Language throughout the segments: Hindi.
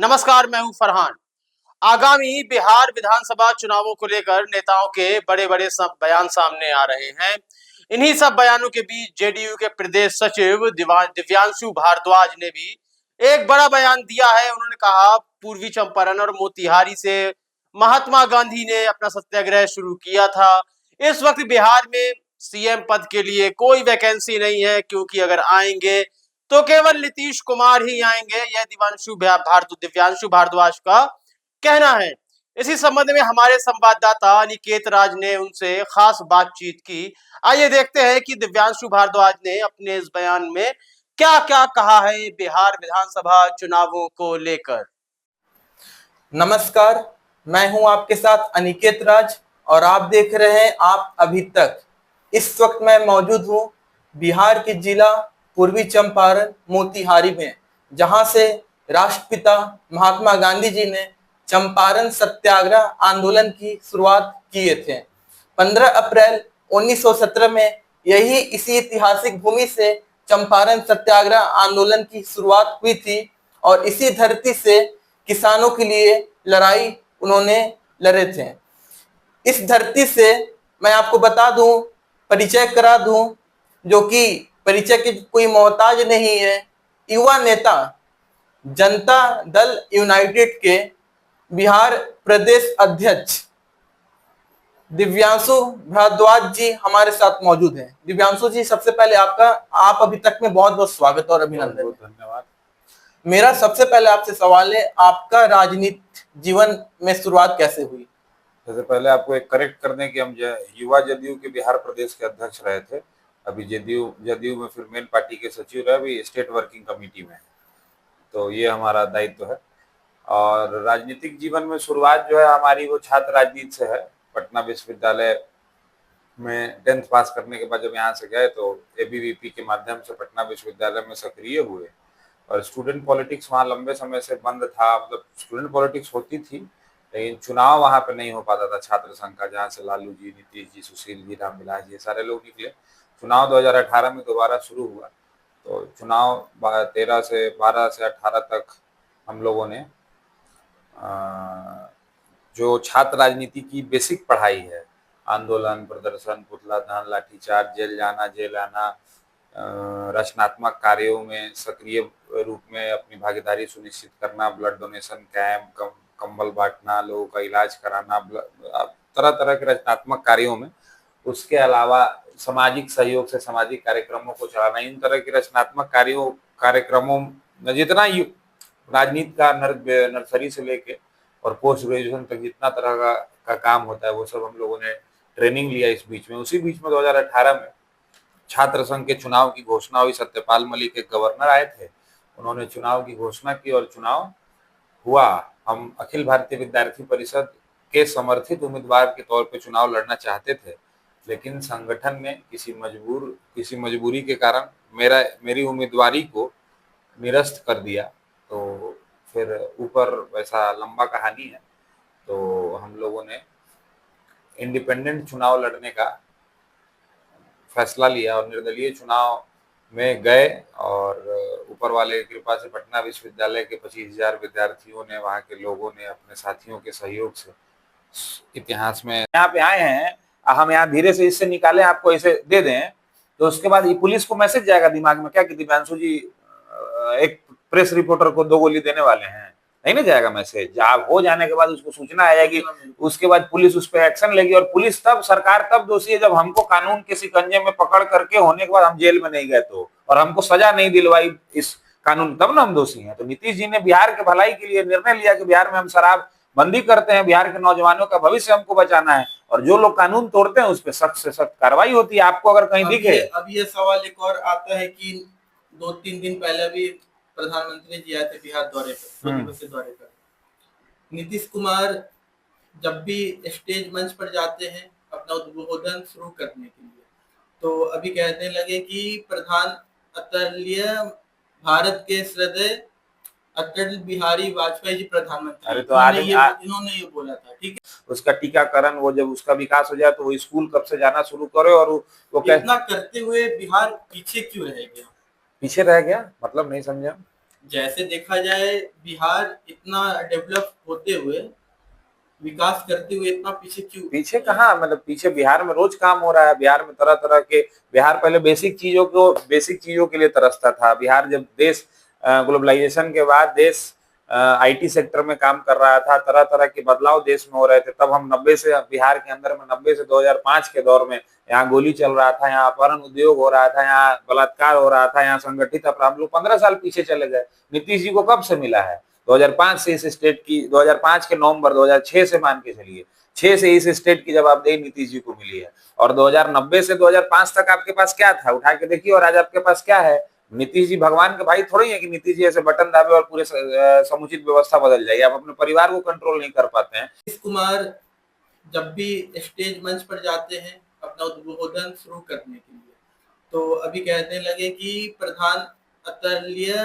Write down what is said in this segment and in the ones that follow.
नमस्कार, मैं हूं फरहान। आगामी बिहार विधानसभा चुनावों को लेकर नेताओं के बड़े-बड़े सब बयान सामने आ रहे हैं। इन्हीं सब बयानों के बीच जेडीयू के प्रदेश सचिव दिव्यांशु भारद्वाज ने भी एक बड़ा बयान दिया है। उन्होंने कहा, पूर्वी चंपारण और मोतिहारी से महात्मा गांधी ने अपना सत्याग्रह शुरू किया था। इस वक्त बिहार में सीएम पद के लिए कोई वैकेंसी नहीं है, क्योंकि अगर आएंगे तो केवल नीतीश कुमार ही आएंगे। यह दिव्यांशु भारद्वाज का कहना है। इसी संबंध में हमारे संवाददाता अनिकेत राज ने उनसे खास बातचीत की। आइए देखते हैं कि दिव्यांशु भारद्वाज ने अपने इस बयान में क्या क्या कहा है बिहार विधानसभा चुनावों को लेकर। नमस्कार, मैं हूं आपके साथ अनिकेत राज और आप देख रहे हैं आप अभी तक। इस वक्त मैं मौजूद हूं बिहार के जिला पूर्वी चंपारण मोतिहारी में, जहां से राष्ट्रपिता महात्मा गांधी जी ने चंपारण सत्याग्रह आंदोलन की शुरुआत किए थे। 15 अप्रैल 1917 में इसी ऐतिहासिक भूमि से चंपारण सत्याग्रह आंदोलन की शुरुआत हुई थी और इसी धरती से किसानों के लिए लड़ाई उन्होंने लड़े थे। इस धरती से मैं आपको बता दूं, परिचय करा दूं, जो कि परिचय के कोई मोहताज नहीं है, युवा नेता जनता दल यूनाइटेड के बिहार प्रदेश अध्यक्ष दिव्यांशु भारद्वाज जी हमारे साथ मौजूद हैं। दिव्यांशु जी, सबसे पहले आप अभी तक में बहुत बहुत स्वागत और अभिनंदन। धन्यवाद। मेरा सबसे पहले आपसे सवाल है, आपका राजनीतिक जीवन में शुरुआत कैसे हुई? सबसे पहले आपको एक करेक्ट करने की, हम युवा जदयू के बिहार प्रदेश के अध्यक्ष रहे थे। अभी जदयू में फिर मेन पार्टी के सचिव रहे, अभी स्टेट वर्किंग कमेटी में। तो ये हमारा दायित्व है। और राजनीतिक जीवन में शुरुआत जो है हमारी, वो छात्र राजनीति से है। पटना विश्वविद्यालय में 10th पास करने के बाद जब यहाँ से गए तो एबीवीपी के माध्यम से पटना विश्वविद्यालय में सक्रिय हुए। और स्टूडेंट पॉलिटिक्स वहाँ लंबे समय से बंद था। मतलब स्टूडेंट पॉलिटिक्स होती थी, लेकिन चुनाव वहाँ पे नहीं हो पाता था छात्र संघ का, जहाँ से लालू जी, नीतीश जी, सुशील जी, रामविलास जी, सारे लोग निकले। चुनाव 2018 में दोबारा शुरू हुआ। तो चुनाव 12 से 18 तक हम लोगों ने जो छात्र राजनीति की बेसिक पढ़ाई है, आंदोलन, प्रदर्शन, पुतला दहन, लाठीचार्ज, जेल आना, रचनात्मक कार्यों में सक्रिय रूप में अपनी भागीदारी सुनिश्चित करना, ब्लड डोनेशन कैंप, कंबल बांटना, लोगों का इलाज कराना, तरह तरह के रचनात्मक कार्यों में। उसके अलावा सामाजिक सहयोग से सामाजिक कार्यक्रमों को चलाना। इन तरह के रचनात्मक कार्यक्रमों में जितना राजनीति का नर्सरी से लेके और पोस्ट ग्रेजुएशन तक जितना तरह का काम होता है, वो सब हम लोगों ने ट्रेनिंग लिया इस बीच में। उसी बीच में 2018 में छात्र संघ के चुनाव की घोषणा हुई। सत्यपाल मलिक एक गवर्नर आए थे, उन्होंने चुनाव की घोषणा की और चुनाव हुआ। हम अखिल भारतीय विद्यार्थी परिषद के समर्थित उम्मीदवार के तौर पे चुनाव लड़ना चाहते थे, लेकिन संगठन ने किसी मजबूरी के कारण मेरी उम्मीदवारी को निरस्त कर दिया। तो फिर ऊपर वैसा लंबा कहानी है। तो हम लोगों ने इंडिपेंडेंट चुनाव लड़ने का फैसला लिया और निर्दलीय चुनाव में गए। और ऊपर वाले की कृपा से पटना विश्वविद्यालय के 25,000 विद्यार्थियों ने, वहाँ के लोगों ने अपने साथियों के सहयोग से इतिहास में यहाँ पे आए हैं। हम यहाँ धीरे से इससे निकालें, आपको ऐसे दे दें, तो उसके बाद ये पुलिस को मैसेज जाएगा दिमाग में क्या कि दिव्यांशु जी एक प्रेस रिपोर्टर को 2 गोली देने वाले हैं। नहीं ना जाएगा मैसेज। जब हो जाने के बाद उसको सूचना आ जाएगी, उसके बाद पुलिस उस पर एक्शन लेगी। और पुलिस सरकार तब दोषी है जब हमको कानून के शिकंजे में पकड़ करके होने के बाद हम जेल में नहीं गए तो, और हमको सजा नहीं दिलवाई इस कानून, तब ना हम दोषी हैं। तो नीतीश जी ने बिहार के भलाई के लिए निर्णय लिया कि बिहार में हम शराब बंदी करते हैं, बिहार के नौजवानों का भविष्य हमको बचाना है, और जो लोग कानून तोड़ते हैं उस पर सख्त से सख्त कार्रवाई होती है। आपको अगर कहीं दिखे। अब ये सवाल एक और आता है कि 2-3 दिन पहले भी प्रधानमंत्री जी आए थे बिहार दौरे पर, 2 दिवसीय दौरे पर। नीतीश कुमार जब भी स्टेज मंच पर जाते हैं अपना उद्बोधन शुरू करने के लिए, तो अभी कहने लगे कि प्रधान अतुल्य भारत के श्रद्धेय अटल बिहारी वाजपेयी जी प्रधानमंत्री। अरे तो इन्होंने ये बोला था, ठीक है। उसका टीकाकरण, वो जब उसका विकास हो जाए तो वो स्कूल कब से जाना शुरू करे। और वो इतना करते हुए बिहार पीछे क्यों रह गया? पीछे रह गया मतलब नहीं समझा। जैसे देखा जाए बिहार इतना डेवलप होते हुए, विकास करते हुए इतना पीछे क्यों? पीछे कहाँ, मतलब पीछे बिहार में रोज काम हो रहा है। बिहार में तरह तरह के, बिहार पहले बेसिक चीजों के लिए तरसता था। बिहार जब देश ग्लोबलाइजेशन के बाद देश आईटी सेक्टर में काम कर रहा था, तरह तरह के बदलाव देश में हो रहे थे, तब हम 90 से बिहार के अंदर में 90 से 2005 के दौर में यहाँ गोली चल रहा था, यहाँ अपहरण उद्योग हो रहा था, यहाँ बलात्कार हो रहा था, यहाँ संगठित अपराध। हम लोग 15 साल पीछे चले गए। नीतीश जी को कब से मिला है? 2005 से इस स्टेट की, 2005 के नवंबर 2006 से मान के चलिए, 6 से इस स्टेट की जवाबदेही नीतीश जी को मिली है। और 2090 से 2005 तक आपके पास क्या था, उठा के देखिए, और आज आपके पास क्या है। नीतीश जी भगवान के भाई थोड़ी है कि नीतीश जी ऐसे बटन दाबे और पूरे समुचित व्यवस्था बदल जाएगी। आप अपने परिवार को कंट्रोल नहीं कर पाते हैं। नीतीश कुमार जब भी स्टेज मंच पर जाते हैं अपना उद्बोधन शुरू करने के लिए, तो अभी कहने लगे कि प्रधान अतुल्य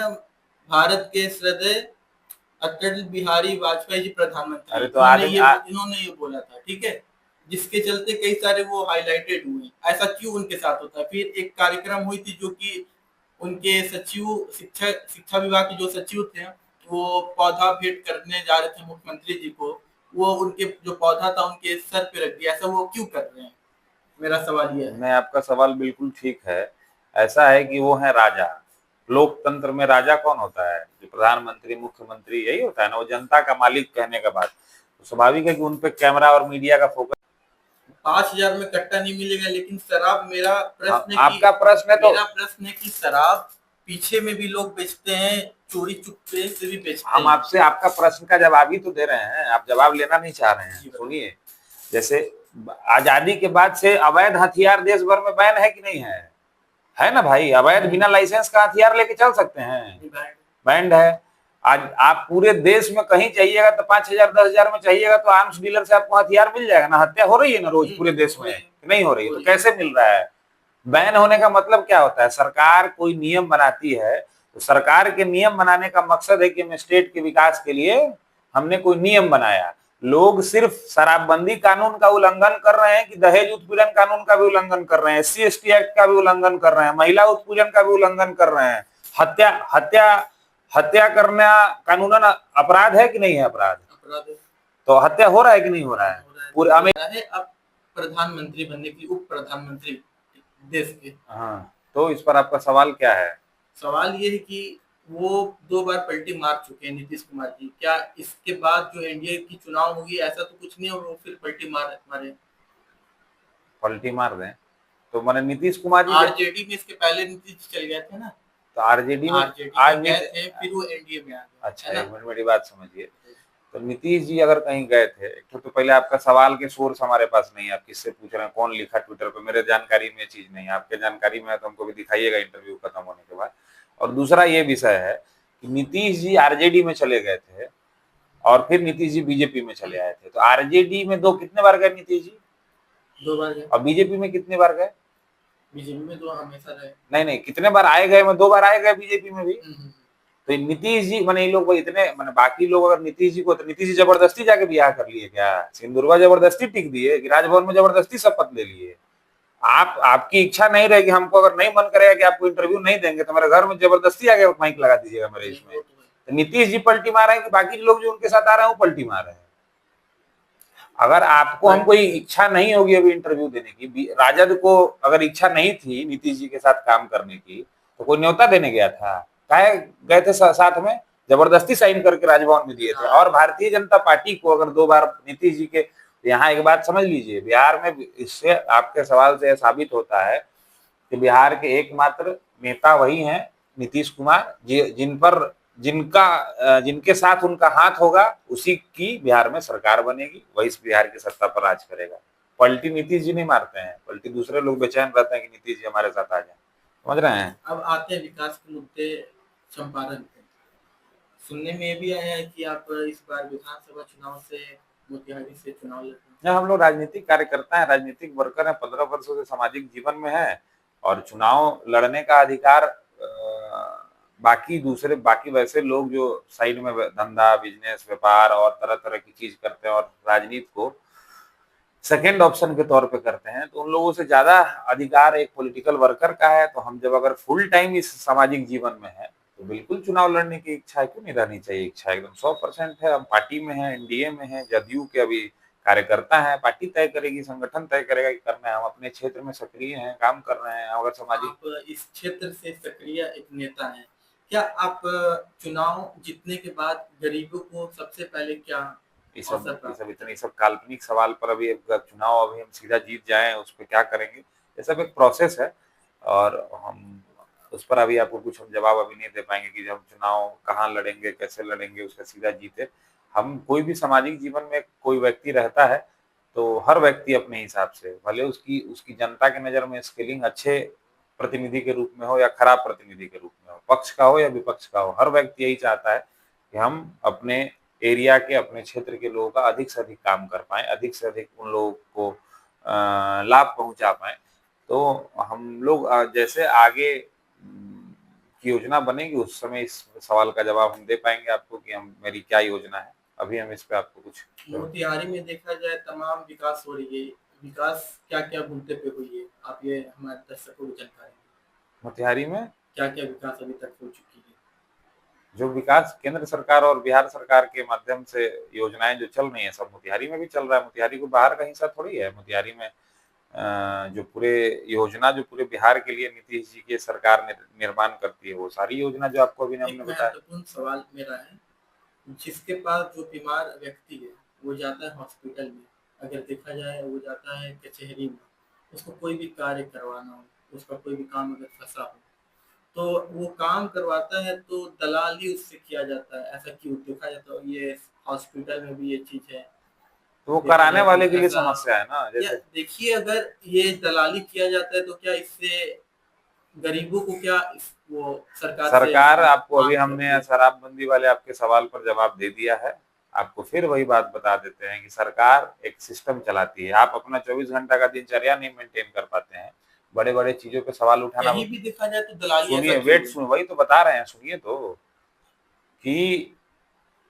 भारत के श्रद्धेय अटल बिहारी वाजपेयी जी प्रधानमंत्री। अरे तो आदमी इन्होंने ये बोला था, ठीक है, जिसके चलते कई सारे वो हाईलाइटेड हुए। ऐसा क्यों उनके साथ होता है? फिर एक कार्यक्रम हुई थी जो कि उनके सचिव, शिक्षा विभाग के जो सचिव थे, वो पौधा भेंट करने जा रहे थे मुख्यमंत्री जी को, वो उनके जो पौधा था उनके सर पे रख दिया। ऐसा वो क्यों कर रहे हैं? मेरा सवाल ये है। नहीं, आपका सवाल बिल्कुल ठीक है। ऐसा है कि वो है राजा। लोकतंत्र में राजा कौन होता है? जो प्रधानमंत्री, मुख्यमंत्री, यही होता है ना, वो जनता का मालिक कहने के बाद। तो स्वाभाविक है कि उन पे कैमरा और मीडिया का फोकस। 5,000 में कट्टा नहीं मिलेगा, लेकिन शराब, मेरा प्रश्न है आपका प्रश्न है तो मेरा प्रश्न है कि शराब पीछे में भी लोग बेचते हैं, चोरी चुपके से भी बेचते हैं। हम आपसे आपका प्रश्न का जवाब ही तो दे रहे हैं, आप जवाब लेना नहीं चाह रहे हैं। सुनिए, जैसे आजादी के बाद से अवैध हथियार देश भर में बैन है कि नहीं है? है ना भाई? अवैध बिना लाइसेंस का हथियार लेके चल सकते हैं? बैंड है। आज आप पूरे देश में कहीं चाहिएगा तो 5,000 10,000 में चाहिएगा तो आर्म्स डीलर से आपको हथियार मिल जाएगा ना। हत्या हो रही है ना रोज पूरे देश में, नहीं हो रही? तो कैसे मिल रहा है? बैन होने का मतलब क्या होता है? सरकार कोई नियम बनाती है, तो सरकार के नियम बनाने का मकसद है कि हम स्टेट के विकास के लिए हमने कोई नियम बनाया। लोग सिर्फ शराबबंदी कानून का उल्लंघन कर रहे हैं कि दहेज उत्पीड़न कानून का भी उल्लंघन कर रहे हैं, SC/ST एक्ट का भी उल्लंघन कर रहे हैं, महिला उत्पीड़न का भी उल्लंघन कर रहे हैं। हत्या हत्या हत्या करना कानूनन अपराध है कि नहीं है? अपराध। तो हत्या हो रहा है कि नहीं हो रहा है? पूरे अब प्रधानमंत्री बनने की, उप प्रधानमंत्री देश के। हाँ, तो इस पर आपका सवाल क्या है? सवाल ये है कि वो 2 बार पलटी मार चुके हैं नीतीश कुमार जी। क्या इसके बाद जो एनडीए की चुनाव होगी ऐसा तो कुछ नहीं होगा, फिर पलटी मारे? पलटी मार दें तो मैंने नीतीश कुमार जी आरजेडी में इसके पहले नीतीश चले गए थे ना, तो आरजेडी में आज गए थे, फिर वो एनडीए में आ गए। अच्छा, एक मिनट मेरी बात समझिए। तो नीतीश जी अगर कहीं गए थे, एक तो पहले आपका सवाल के सोर्स हमारे पास नहीं है, आप किससे पूछ रहे हैं, कौन लिखा ट्विटर पे, मेरे जानकारी में चीज नहीं है। आपके जानकारी में है तो हमको भी दिखाइएगा इंटरव्यू खत्म होने के बाद। और दूसरा ये विषय है कि नीतीश जी आरजेडी में चले गए थे और फिर नीतीश जी बीजेपी में चले आए थे। तो आरजेडी में कितने बार गए नीतीश जी? 2 बार गए। और बीजेपी में कितने बार गए? बीजेपी में तो हमेशा रहे। नहीं, कितने बार आए गए? मैं 2 बार आए गए बीजेपी में भी। तो नीतीश जी माने, इन लोग इतने, माने बाकी लोग अगर नीतीश जी को, तो नीतीश जी जबरदस्ती जाके बियाह कर लिए क्या? सिंदूरवा जबरदस्ती टिक दिए कि राजभवन में जबरदस्ती शपथ ले लिए? आपकी इच्छा नहीं रहेगी, हमको अगर नहीं मन करेगा कि आपको इंटरव्यू नहीं देंगे तो मेरे घर में जबरदस्ती आके माइक लगा दीजिएगा मेरे इसमें। तो नीतीश जी पलटी मार रहे हैं कि बाकी लोग जो उनके साथ आ रहे हैं वो पलटी मार रहे हैं? अगर आपको हम कोई इच्छा नहीं होगी अभी इंटरव्यू देने की, राजद को अगर इच्छा नहीं थी नीतीश जी के साथ काम करने की, तो कोई न्योता देने गया था? काहे गए थे साथ में? जबरदस्ती साइन करके राजभवन में दिए थे। और भारतीय जनता पार्टी को अगर 2 बार नीतीश जी के, यहाँ एक बात समझ लीजिए, बिहार में, इससे आपके सवाल से साबित होता है कि बिहार के एकमात्र नेता वही हैं नीतीश कुमार, जिनके साथ उनका हाथ होगा उसी की बिहार में सरकार बनेगी, वही इस बिहार की सत्ता पर राज करेगा। पलटी नीतीश जी नहीं मारते हैं, पलटी दूसरे लोग बेचैन रहते हैं कि नीतीश जी हमारे साथ आ जाए। समझ रहे हैं? अब आते हैं विकास के मुद्दे चंपारण पे। सुनने में ये भी आया है कि आप इस बार विधानसभा चुनाव से मोतिहारी से चुनाव लड़ रहे हैं। हम लोग राजनीतिक कार्यकर्ता हैं, राजनीतिक वर्कर हैं, 15 वर्षों से सामाजिक जीवन में है, और चुनाव लड़ने का अधिकार बाकी वैसे लोग जो साइड में धंधा, बिजनेस, व्यापार और तरह तरह की चीज करते हैं और राजनीति को सेकेंड ऑप्शन के तौर पे करते हैं, तो उन लोगों से ज्यादा अधिकार एक पॉलिटिकल वर्कर का है। तो हम जब अगर फुल टाइम इस सामाजिक जीवन में है तो बिल्कुल चुनाव लड़ने की इच्छा है, क्यों नहीं रहनी चाहिए इच्छा, एकदम 100% है। हम पार्टी में हैं, एनडीए में हैं, जदयू के अभी कार्यकर्ता हैं, पार्टी तय करेगी, संगठन तय करेगा कि करना है। हम अपने क्षेत्र में सक्रिय हैं, काम कर रहे हैं। अगर सामाजिक आप इस क्षेत्र से सक्रिय एक नेता हैं, क्या आप चुनाव जीतने के बाद गरीबों को सबसे पहले क्या अवसर प्राप्त? ये सब काल्पनिक सवाल पर अभी चुनाव अभी हम सीधा जीत जाएं उस पर क्या करेंगे, ये सब एक प्रोसेस है और हम उस पर अभी आपको कुछ हम जवाब अभी नहीं दे पाएंगे कि हम चुनाव कहाँ लड़ेंगे, कैसे लड़ेंगे, उसका सीधा जीते। हम कोई भी सामाजिक जीवन में कोई व्यक्ति रहता है तो हर व्यक्ति अपने हिसाब से, भले उसकी उसकी जनता के नजर में स्केलिंग अच्छे प्रतिनिधि के रूप में हो या खराब प्रतिनिधि के रूप में हो, पक्ष का हो या विपक्ष का हो, हर व्यक्ति यही चाहता है कि हम अपने एरिया के, अपने क्षेत्र के लोगों का अधिक से अधिक काम कर पाएं, अधिक से अधिक उन लोगों को लाभ पहुंचा पाएं। तो हम लोग जैसे आगे की योजना बनेगी उस समय इस सवाल का जवाब हम दे पाएंगे आपको कि हम मेरी क्या योजना है। अभी हम इस पे आपको कुछ मोतिहारी में देखा जाए तमाम विकास हो रही है, विकास क्या क्या मुद्दे पे हुई है, आप ये हमारे दर्शकों को जानकारी दें। मोतिहारी में क्या क्या विकास अभी तक हो चुकी है? जो विकास केंद्र सरकार और बिहार सरकार के माध्यम से योजनाएं जो चल रही हैं सब मोतिहारी में भी चल रहा है। मोतिहारी को बाहर का हिस्सा थोड़ी है। मोतिहारी में जो पूरे योजना जो पूरे बिहार के लिए नीतीश जी की सरकार निर्माण करती है, वो सारी योजना जो आपको अभी हमने बताया। महत्वपूर्ण सवाल मेरा है, जिसके पास जो बीमार व्यक्ति है वो जाता है हॉस्पिटल में, अगर देखा जाए वो जाता है कचहरी में, उसको कोई भी कार्य करवाना हो, उसका कोई भी काम अगर फंसा हो तो वो काम करवाता है तो दलाली उससे किया जाता है। ऐसा क्यों देखा जाता है? ये हॉस्पिटल में भी ये चीज है, तो वो कराने वाले के लिए समस्या है ना। जैसे देखिए अगर ये दलाली किया जाता है तो क्या इससे गरीबों को क्या वो सरकार आपको अभी हमने शराबबंदी वाले आपके सवाल पर जवाब दे दिया है। आपको फिर वही बात बता देते हैं कि सरकार एक सिस्टम चलाती है। आप अपना 24 घंटा का दिनचर्या नहीं मेंटेन कर पाते हैं, बड़े बड़े चीजों पे सवाल उठाना। कहीं भी देखा जाए तो दलाली। सुनिए, वही तो बता रहे हैं, सुनिए तो, कि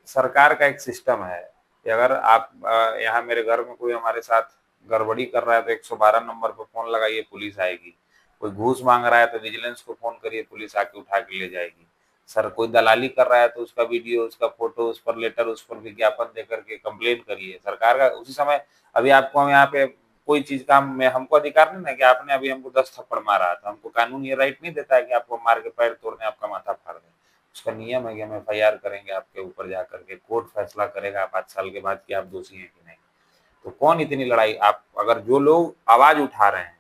सरकार का एक सिस्टम है कि अगर आप यहाँ मेरे घर में कोई हमारे साथ गड़बड़ी कर रहा है तो 112 नंबर पर फोन लगाइए, पुलिस आएगी। कोई घूस मांग रहा है तो विजिलेंस को फोन करिए, पुलिस आके उठा के ले जाएगी। सर कोई दलाली कर रहा है तो उसका वीडियो, उसका फोटो, उस पर लेटर, उस पर विज्ञापन दे करके कंप्लेन करिए। सरकार का उसी समय अभी आपको हम यहाँ पे कोई चीज का में हमको अधिकार नहीं ना कि आपने अभी हमको 10 थप्पड़ मारा, तो हमको कानून ये राइट नहीं देता है कि आपको मार के पैर तोड़ने, आपका माथा फाड़ दें। उसका नियम है कि हम एफआईआर करेंगे आपके ऊपर जाकर के, कोर्ट फैसला करेगा 5 साल के बाद कि आप दोषी हैं कि नहीं। तो कौन इतनी लड़ाई, आप अगर जो लोग आवाज उठा रहे हैं,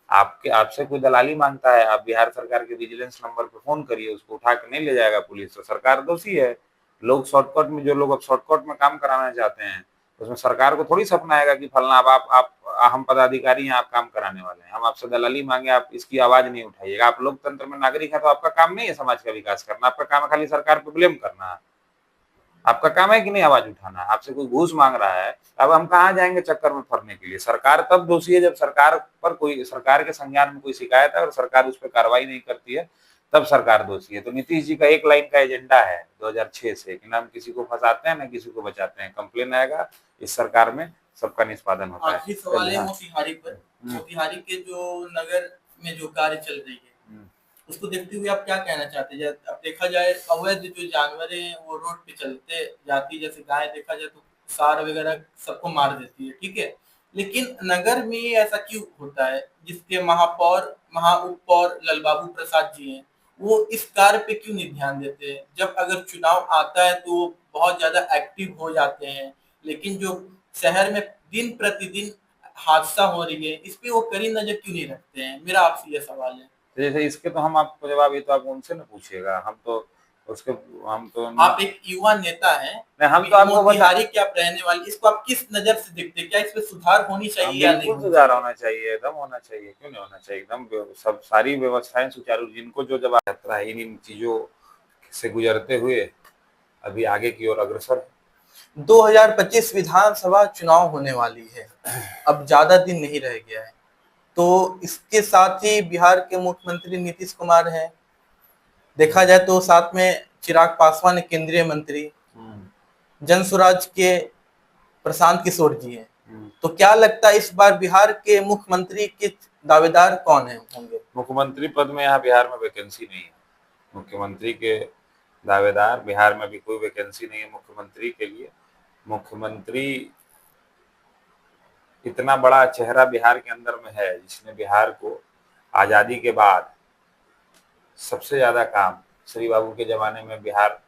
आपसे कोई दलाली मांगता है, आप बिहार सरकार के विजिलेंस नंबर पे फोन करिए, उसको उठा के नहीं ले जाएगा पुलिस, तो सरकार दोषी है। लोग शॉर्टकट में, जो लोग अब शॉर्टकट में काम कराना चाहते हैं, उसमें सरकार को थोड़ी सपना आएगा कि फलना अब आप हम पदाधिकारी हैं, आप काम कराने वाले हैं, हम आपसे दलाली मांगे, आप इसकी आवाज नहीं उठाइएगा। आप लोकतंत्र में नागरिक है तो आपका काम नहीं है समाज का विकास करना, आपका काम है खाली सरकार पे ब्लेम करना। आपका काम है कि नहीं आवाज उठाना। आपसे कोई घूस मांग रहा है, अब हम कहाँ जाएंगे चक्कर में फरने के लिए। सरकार तब दोषी है जब सरकार पर कोई, सरकार के संज्ञान में कोई शिकायत है और सरकार उस पर कार्रवाई नहीं करती है, तब सरकार दोषी है। तो नीतीश जी का एक लाइन का एजेंडा है 2006 से कि ना हम किसी को फंसाते हैं ना किसी को बचाते हैं, कंप्लेन आएगा इस सरकार में सबका निष्पादन होता है। आखिरी सवाल है मोतिहारी पर। मोतिहारी के जो नगर में जो कार्य चल रही है उसको देखते हुए आप क्या कहना चाहते हैं? अब देखा जाए अवैध जो जानवर हैं वो रोड पे चलते जाती, जैसे गाय देखा जाए तो सार वगैरह सबको मार देती है, ठीक है, लेकिन नगर में ऐसा क्यों होता है? जिसके महापौर महाउपौर ललबाबू प्रसाद जी हैं, वो इस कार्य पे क्यों नहीं ध्यान देते हैं? जब अगर चुनाव आता है तो वो बहुत ज्यादा एक्टिव हो जाते हैं, लेकिन जो शहर में दिन प्रतिदिन हादसा हो रही है इस पे वो कड़ी नजर क्यों नहीं रखते हैं? मेरा आपसे यह सवाल है। जैसे इसके तो हम आपको जवाब, ये तो आप उनसे न पूछिएगा, हम तो आप एक युवा नेता हैं, हम तो आपको मोतिहारी के आप रहने वाले, इसको आप किस नजर से देखते हैं? क्या इस पे सुधार होनी चाहिए या नहीं? सुधार होना चाहिए, एकदम होना चाहिए, क्यों नहीं होना चाहिए, एकदम सब सारी व्यवस्थाएं सुचारू, जिनको जो जवाब यात्रा है इन चीजों से गुजरते हुए अभी आगे की ओर अग्रसर है। 2025 विधानसभा चुनाव होने वाली है, अब ज्यादा दिन नहीं रह गया है, तो इसके साथ ही बिहार के मुख्यमंत्री नीतीश कुमार हैं, देखा जाए तो साथ में चिराग पासवान केंद्रीय मंत्री, जनसुराज के प्रशांत किशोर जी हैं। तो क्या लगता है इस बार बिहार के मुख्यमंत्री के दावेदार कौन है होंगे? मुख्यमंत्री पद में यहाँ बिहार में वैकेंसी नहीं है। मुख्यमंत्री के दावेदार। बिहार में भी कोई वैकेंसी नहीं है मुख्यमंत्री के लिए। मुख्यमंत्री इतना बड़ा चेहरा बिहार के अंदर में है जिसने बिहार को आजादी के बाद सबसे ज्यादा काम, श्री बाबू के जमाने में बिहार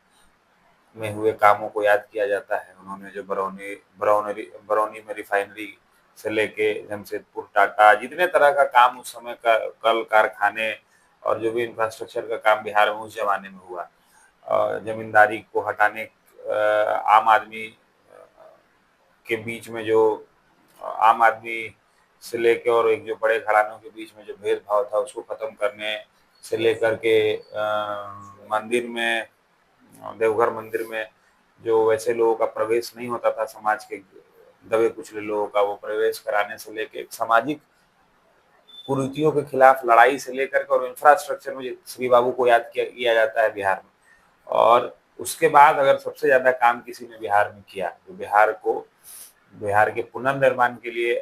में हुए कामों को याद किया जाता है। उन्होंने जो बरौनी में रिफाइनरी से लेके जमशेदपुर टाटा, जितने तरह का काम उस समय का, कल कारखाने और जो भी इंफ्रास्ट्रक्चर का काम बिहार में उस जमाने में हुआ, जमींदारी को हटाने, आम आदमी के बीच में जो आम आदमी से लेकर और एक जो बड़े घरानों के बीच में जो भेदभाव था उसको खत्म करने से लेकर के मंदिर में, देवघर मंदिर में जो वैसे लोगों का प्रवेश नहीं होता था, समाज के दबे कुचले लोगों का, वो प्रवेश कराने से लेकर सामाजिक कुरीतियों के खिलाफ लड़ाई से लेकर के और इंफ्रास्ट्रक्चर में श्री बाबू को याद किया जाता है बिहार में। और उसके बाद अगर सबसे ज्यादा काम किसी ने बिहार में किया तो बिहार के पुनर्निर्माण के लिए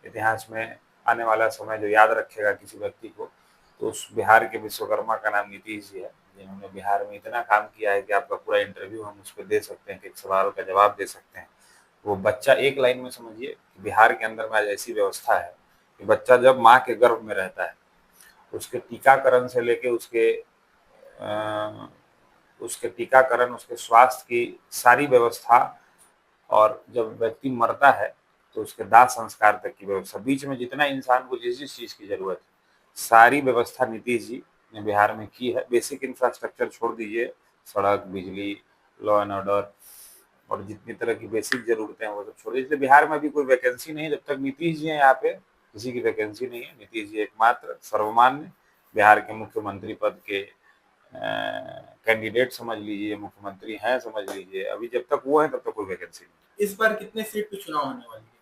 इतिहास में आने वाला समय जो याद रखेगा किसी व्यक्ति को, तो उस बिहार के विश्वकर्मा का नाम नीतीश जी है, जिन्होंने बिहार में इतना काम किया है कि आपका पूरा इंटरव्यू हम उस पर दे सकते हैं कि एक सवाल का जवाब दे सकते हैं। वो बच्चा एक लाइन में समझिए कि बिहार के अंदर में आज ऐसी व्यवस्था है कि बच्चा जब माँ के गर्भ में रहता है उसके टीकाकरण से लेके उसके टीकाकरण, उसके स्वास्थ्य की सारी व्यवस्था, और जब व्यक्ति मरता है तो उसके दाह संस्कार तक की व्यवस्था, बीच में जितना इंसान को जिस जिस चीज की जरूरत है सारी व्यवस्था नीतीश जी ने बिहार में की है। बेसिक इंफ्रास्ट्रक्चर छोड़ दीजिए, सड़क, बिजली, लॉ एंड ऑर्डर और जितनी तरह की बेसिक जरूरतें हैं वो सब छोड़, इसलिए बिहार में भी कोई वैकेंसी नहीं है जब तक नीतीश जी हैं। यहाँ पे किसी की वैकेंसी नहीं है। नीतीश जी एकमात्र सर्वमान्य बिहार के मुख्यमंत्री पद के कैंडिडेट समझ लीजिए, मुख्यमंत्री हैं समझ लीजिए। अभी जब तक वो है तब तक कोई वैकेंसी नहीं। इस बार कितने सीट पे चुनाव होने वाली है?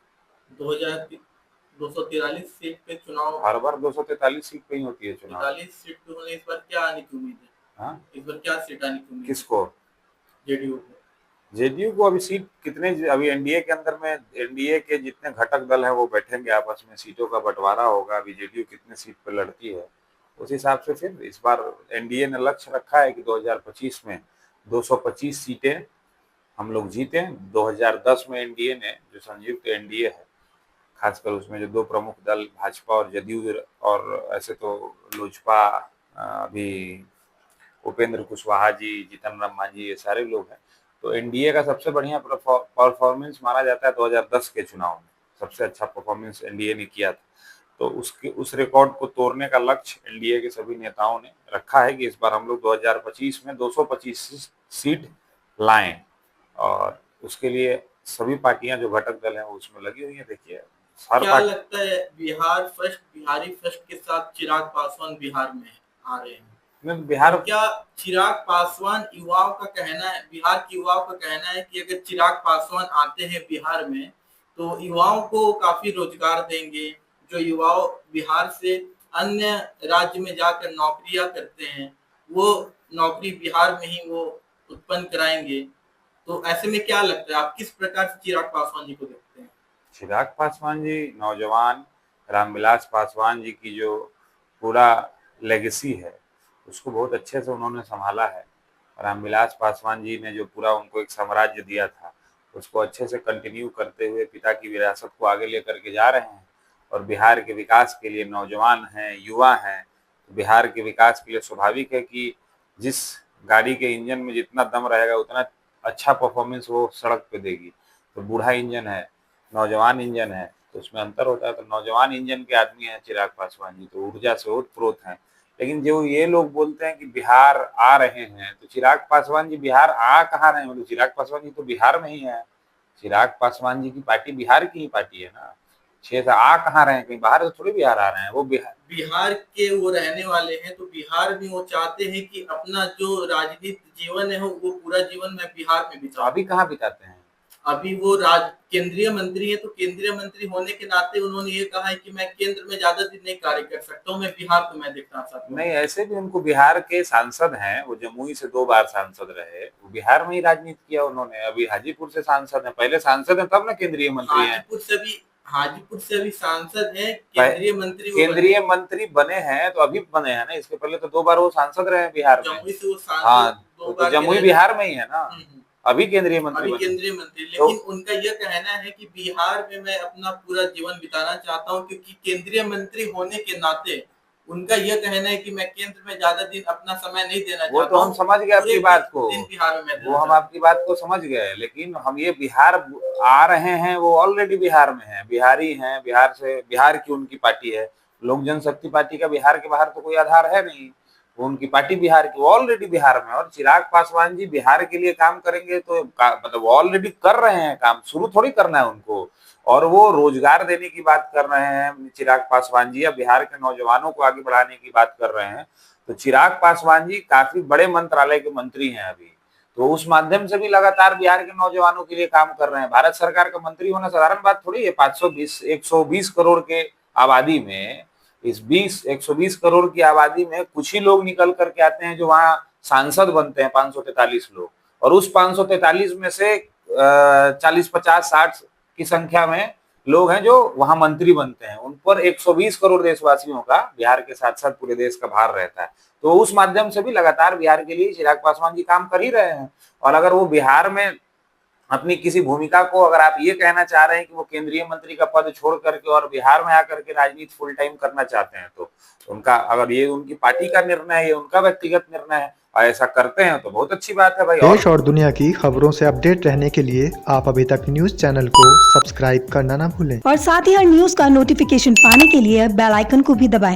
243 सीट पे चुनाव। हर बार 243 सीट पे ही होती है चुनाव। 43 सीट पे होने, इस बार क्या आने की उम्मीद है? हाँ, इस बार क्या सीट आने की उम्मीद है? किसको? जेडीयू को। जेडीयू को अभी सीट कितने, अभी एनडीए के अंदर में एनडीए के जितने घटक दल हैं वो बैठेंगे आपस में, सीटों का बंटवारा होगा। अभी जेडीयू कितने सीट पर लड़ती है उस हिसाब से फिर इस बार एनडीए ने लक्ष्य रखा है कि 2025 में 225 सीटें हम लोग जीते। 2010 में एनडीए ने, जो संयुक्त एनडीए है, खासकर उसमें जो दो प्रमुख दल भाजपा और जदयू, और ऐसे तो लोजपा, अभी उपेंद्र कुशवाहा जी, जीतन राम मांझी, ये सारे लोग हैं। तो एनडीए का सबसे बढ़िया परफॉर्मेंस माना जाता है 2010 के चुनाव में, सबसे अच्छा परफॉर्मेंस एनडीए ने किया था। तो उस रिकॉर्ड को तोड़ने का लक्ष्य एनडीए के सभी नेताओं ने रखा है कि इस बार हम लोग 2025 में 225 सीट लाएं, और उसके लिए सभी पार्टियां जो घटक दल हैं वो उसमें लगी हुई हैं। देखिए क्या लगता है, बिहार फर्स्ट, बिहारी फर्स्ट के साथ चिराग पासवान बिहार में आ रहे हैं? बिहार, क्या चिराग पासवान, युवाओं का कहना है, बिहार के युवाओं का कहना है कि अगर चिराग पासवान आते हैं बिहार में तो युवाओं को काफी रोजगार देंगे। जो युवाओं बिहार से अन्य राज्य में जाकर नौकरियां करते हैं वो नौकरी बिहार में ही वो उत्पन्न कराएंगे। तो ऐसे में क्या लगता है, आप किस प्रकार से चिराग पासवान जी को देखते हैं? चिराग पासवान जी नौजवान रामविलास पासवान जी की जो पूरा लेगेसी है उसको बहुत अच्छे से उन्होंने संभाला है। रामविलास पासवान जी ने जो पूरा उनको एक साम्राज्य दिया था उसको अच्छे से कंटिन्यू करते हुए पिता की विरासत को आगे लेकर के जा रहे हैं। और बिहार के विकास के लिए नौजवान हैं, युवा हैं, तो बिहार के विकास के लिए स्वाभाविक है कि जिस गाड़ी के इंजन में जितना दम रहेगा उतना अच्छा परफॉर्मेंस वो सड़क पे देगी। तो बूढ़ा इंजन है, नौजवान इंजन है, तो उसमें अंतर होता है। तो नौजवान इंजन के आदमी हैं चिराग पासवान जी, तो ऊर्जा से ओतप्रोत हैं। लेकिन जो ये लोग बोलते हैं कि बिहार आ रहे हैं, तो चिराग पासवान जी बिहार आ कहाँ रहे हैं? मतलब चिराग पासवान जी तो बिहार में ही है। चिराग पासवान जी की पार्टी बिहार की ही पार्टी है ना। 6 से आ कहाँ रहे हैं? कहीं बाहर से थोड़ी बिहार आ रहे हैं। वो बिहार के वो रहने वाले हैं, तो बिहार में वो चाहते हैं कि अपना जो राजनीतिक जीवन है वो पूरा जीवन में बिहार में बिताऊं। अभी कहाँ बिताते हैं? अभी वो केंद्रीय मंत्री है, तो केंद्रीय मंत्री होने के नाते उन्होंने ये कहा है कि मैं केंद्र में ज्यादा दिन नहीं कार्य कर सकता हूँ, मैं बिहार को मैं देखना चाहता हूँ। नहीं, ऐसे भी उनको बिहार के सांसद हैं, वो जमुई से 2 बार सांसद रहे, वो बिहार में ही राजनीति किया उन्होंने। अभी हाजीपुर से सांसद हैं, पहले सांसद हैं तब ना केंद्रीय मंत्री हैं। हाजीपुर से भी हाजीपुर से अभी सांसद हैं, केंद्रीय मंत्री वो केंद्रीय मंत्री बने हैं, तो अभी बने हैं ना, इसके पहले तो 2 बार वो सांसद रहे हैं बिहार में। जमुई से वो सांसद हाँ, 2 तो बार जमुई बिहार में ही है ना, अभी केंद्रीय मंत्री अभी बने। केंद्रीय मंत्री, लेकिन उनका यह कहना है कि बिहार में मैं अपना पूरा जीवन बिताना चाहता हूं, क्योंकि केंद्रीय मंत्री होने के नाते उनका यह कहना है कि मैं केंद्र में ज्यादा दिन अपना समय नहीं देना चाहता। वो तो हम समझ गए आपकी बात को, बिहार में वो हम आपकी बात को समझ गए, लेकिन हम ये बिहार आ रहे हैं, वो ऑलरेडी बिहार में है, बिहारी हैं, बिहार से, बिहार की उनकी पार्टी है, लोक जनशक्ति पार्टी का बिहार के बाहर तो कोई आधार है नहीं, वो उनकी पार्टी बिहार की, वो ऑलरेडी बिहार में। और चिराग पासवान जी बिहार के लिए काम करेंगे तो मतलब ऑलरेडी कर रहे हैं काम, शुरू थोड़ी करना है उनको, और वो रोजगार देने की बात कर रहे हैं चिराग पासवान जी, या बिहार के नौजवानों को आगे बढ़ाने की बात कर रहे हैं। तो चिराग पासवान जी काफी बड़े मंत्रालय के मंत्री हैं अभी, तो उस माध्यम से भी लगातार बिहार के नौजवानों के लिए काम कर रहे हैं। भारत सरकार का मंत्री होना साधारण बात थोड़ी है। 120 करोड़ के आबादी में, इस 120 करोड़ की आबादी में कुछ ही लोग निकल करके आते हैं जो वहां सांसद बनते हैं, 543 लोग, और उस 543 में से 40, 50, 60 की संख्या में लोग हैं जो वहां मंत्री बनते हैं। उन पर 120 करोड़ देशवासियों का, बिहार के साथ साथ पूरे देश का भार रहता है। तो उस माध्यम से भी लगातार बिहार के लिए चिराग पासवान जी काम कर ही रहे हैं। और अगर वो बिहार में अपनी किसी भूमिका को, अगर आप ये कहना चाह रहे हैं कि वो केंद्रीय मंत्री का पद छोड़ करके और बिहार में आकर के राजनीति फुल टाइम करना चाहते हैं, तो उनका, अगर ये उनकी पार्टी का निर्णय है, ये उनका व्यक्तिगत निर्णय है, और ऐसा करते हैं तो बहुत अच्छी बात है भाई। देश और दुनिया की खबरों से अपडेट रहने के लिए आप अभी तक न्यूज चैनल को सब्सक्राइब करना ना भूलें और साथ ही हर न्यूज का नोटिफिकेशन पाने के लिए बेल आइकन को भी दबाएं।